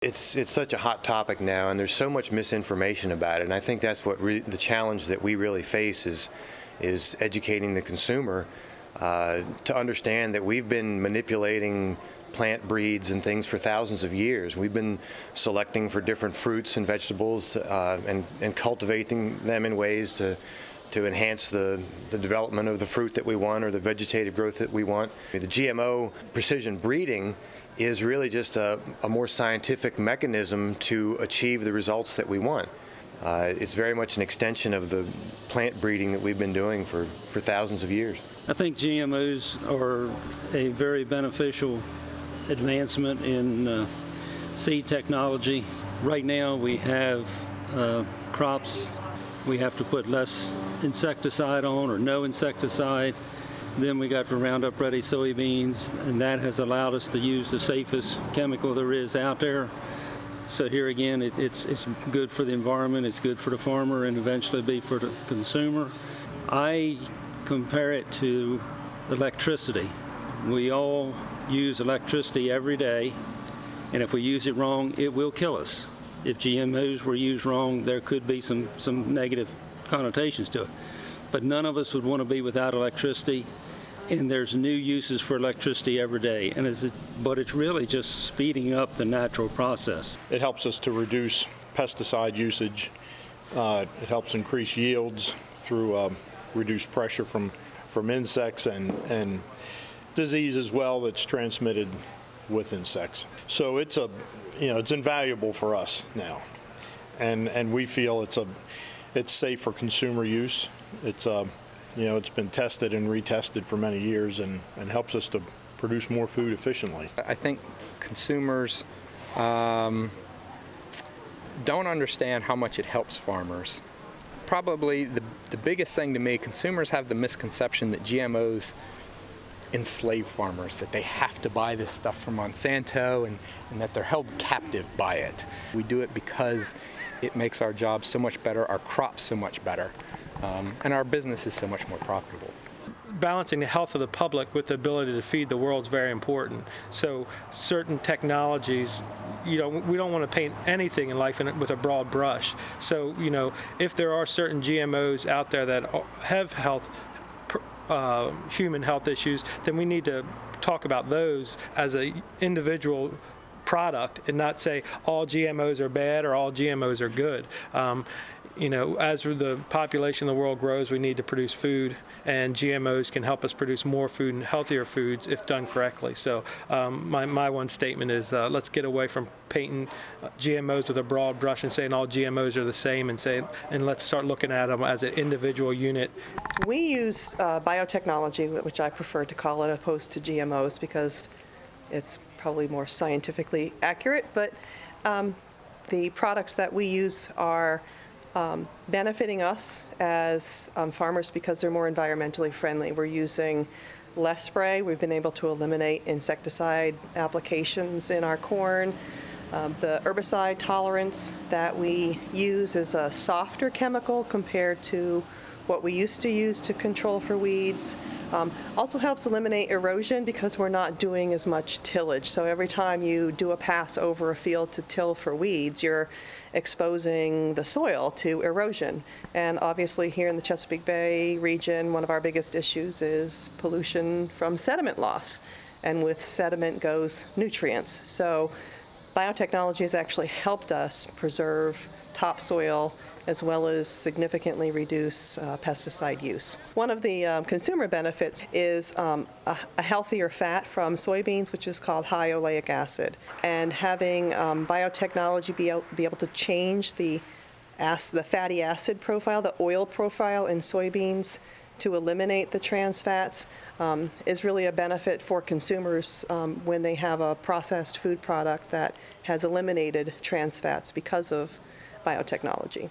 It's such a hot topic now, and there's so much misinformation about it. And I think that's what the challenge that we really face is educating the consumer to understand that we've been manipulating plant breeds and things for thousands of years. We've been selecting for different fruits and vegetables and cultivating them in ways to enhance the development of the fruit that we want or the vegetative growth that we want. The GMO precision breeding is really just a more scientific mechanism to achieve the results that we want. It's very much an extension of the plant breeding that we've been doing for thousands of years. I think GMOs are a very beneficial advancement in seed technology. Right now we have crops we have to put less insecticide on or no insecticide. Then we got the Roundup Ready soybeans, and that has allowed us to use the safest chemical there is out there. So here again, it's good for the environment, it's good for the farmer, and eventually be for the consumer. I compare it to electricity. We all use electricity every day, and if we use it wrong, it will kill us. If GMOs were used wrong, there could be some negative connotations to it. But none of us would want to be without electricity, and there's new uses for electricity every day. But it's really just speeding up the natural process. It helps us to reduce pesticide usage. It helps increase yields through reduced pressure from insects and disease as well that's transmitted with insects. So it's invaluable for us now, and we feel it's safe for consumer use. It's been tested and retested for many years and helps us to produce more food efficiently. I think consumers don't understand how much it helps farmers. Probably the biggest thing to me, consumers have the misconception that GMOs enslave farmers, that they have to buy this stuff from Monsanto and that they're held captive by it. We do it because it makes our jobs so much better, our crops so much better, and our business is so much more profitable. Balancing the health of the public with the ability to feed the world is very important. So certain technologies, we don't want to paint anything in life with a broad brush. So, if there are certain GMOs out there that have human health issues, then we need to talk about those as an individual product and not say all GMOs are bad or all GMOs are good. As the population of the world grows, we need to produce food, and GMOs can help us produce more food and healthier foods if done correctly. So my one statement is let's get away from painting GMOs with a broad brush and saying all GMOs are the same, and let's start looking at them as an individual unit. We use biotechnology, which I prefer to call it, opposed to GMOs, because it's probably more scientifically accurate. But the products that we use are benefiting us as farmers because they're more environmentally friendly. We're using less spray. We've been able to eliminate insecticide applications in our corn. The herbicide tolerance that we use is a softer chemical compared to what we used to use to control for weeds. Also helps eliminate erosion because we're not doing as much tillage. So every time you do a pass over a field to till for weeds, you're exposing the soil to erosion. And obviously here in the Chesapeake Bay region, one of our biggest issues is pollution from sediment loss. And with sediment goes nutrients. So biotechnology has actually helped us preserve topsoil as well as significantly reduce pesticide use. One of the consumer benefits is a healthier fat from soybeans, which is called high oleic acid. And having biotechnology be able to change the fatty acid profile, the oil profile in soybeans to eliminate the trans fats is really a benefit for consumers when they have a processed food product that has eliminated trans fats because of biotechnology.